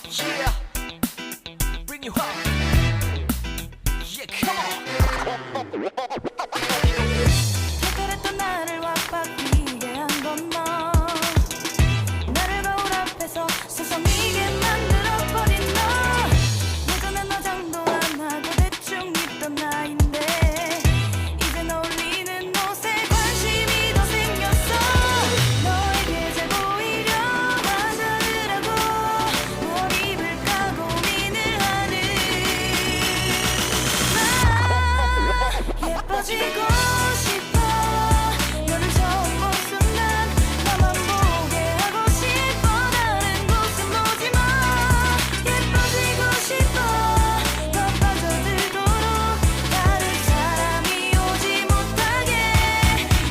Yeah, bring you home. Yeah, come on. 특별했던 나를 와바뀌게 한 건 너. 나를 거울 앞에서 서성이게 만들어버린 너. 예전엔 화장도 안 하고 대충 입던 나인데 이젠 어울리는 옷에 관심이 더 생겼어. 너에게 잘 보이려 화장을 하고 뭘 입을까 고민을 하는 나. 예뻐지고 싶어. 너를 처음 본 순간 나만 보게 하고 싶어. 다른 곳은 보지 마. 예뻐지고 싶어. 더 빠져들도록 다른 사람이 오지 못하게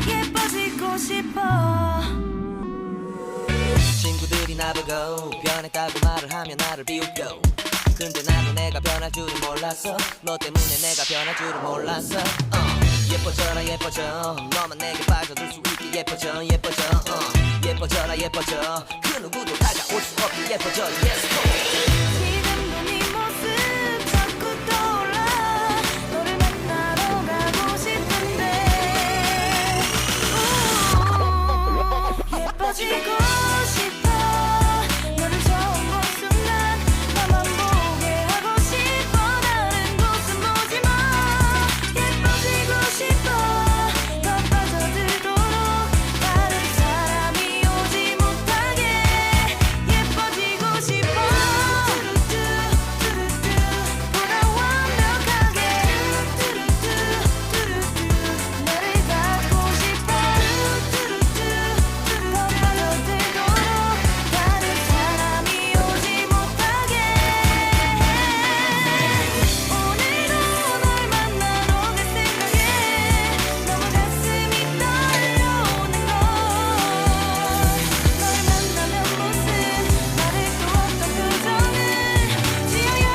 예뻐지고 싶어. 친구들이 나보고 변했다고 말을 하면 나를 비웃고 근데 나도 내가 변할 줄은 몰랐어. 너 때문에 내가 변할 줄은 몰랐어. 예뻐져라 예뻐져. 너만 내게 빠져들 수 있게 예뻐져 예뻐져. 예뻐져라 예뻐져. 그 누구도 다가올 수 없게 예뻐져. Yes, 지금도 네 모습 자꾸 떠올라. 너를 만나러 가고 싶은데 예뻐지고 싶어. 너를 처음 본 순간 나만 보게 하고 싶어. 다른 곳은 보지 마. 예뻐지고 싶어. 더 빠져들도록 다른 사람이 오지 못하게 예뻐지고 싶어. 보다 완벽하게 너를 갖고 싶어. 더 빠져들도록 다른 사람이 오지 못하게. 오늘도 널 만나러 갈 생각에 너무 가슴이 떨려오는 걸. 널 만나면 무슨 말을 또 어떤 표정을 지어야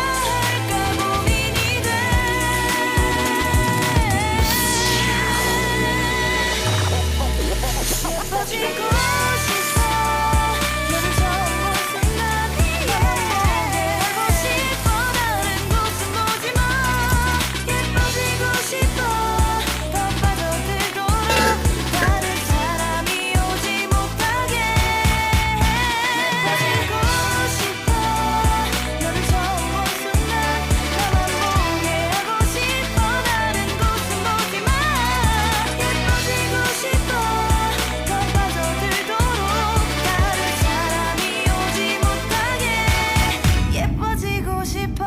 할까 고민이 돼. 예뻐지고 싶어. 너를 처음 본 순간 나만 보게 하고 싶어. 다른 곳은 보지 마. 예뻐지고 싶어. 더 빠져들도록 다른 사람이 오지 못하게 예뻐지고 싶어. 너를 처음 본 순간 나만 보게 하고 싶어. 다른 곳은 보지 마. 예뻐지고 싶어. 더 빠져들도록 다른 사람이 오지 못하게 예뻐지고 싶어.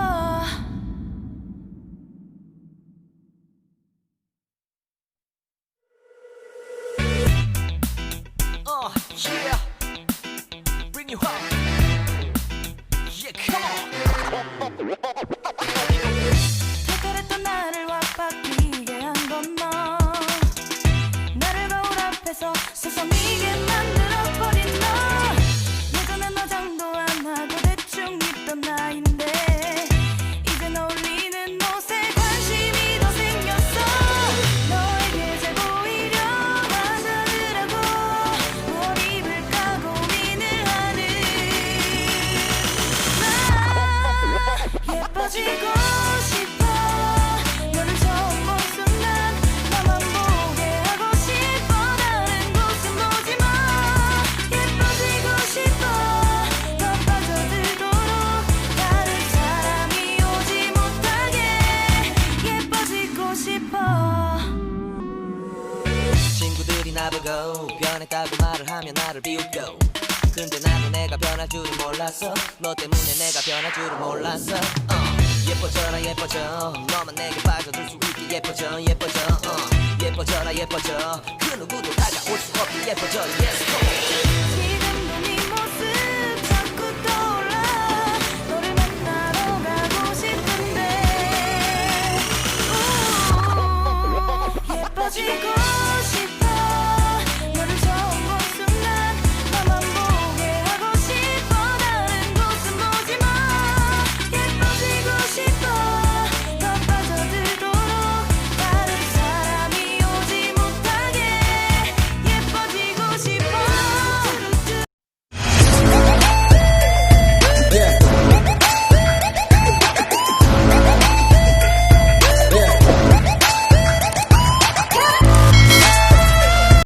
yeah, bring you home. Yeah, come on. 특별했던 나를 와바뀌게 한 건 너. 나를 거울 앞에서 서성이게 만들어버린 너. 예전엔 화장도 안 하고 대충 입던 나인데 이젠 어울리는 옷에 관심이 더 생겼어. 너에게 잘 보이려 화장을 하고 뭘 입을까 고민을 하는 나. 예뻐지고 싶어. 너를 처음 본 순간 나만 보게 하고 싶어. 다른 곳은 보지 마. 예뻐지고 싶어. 더 빠져들도록 다른 사람이 오지 못하게 예뻐지고 싶어. 친구들이 나보고 변했다고 말을 하면 나를 비웃고 근데 나도 내가 변할 줄은 몰랐어. 너 때문에 내가 변할 줄은 몰랐어. 예뻐져라 예뻐져. 너만 내게 빠져들 수 있게 예뻐져 예뻐져. 예뻐져라 예뻐져. 그 누구도 다가올 수 없게 예뻐져. Yes,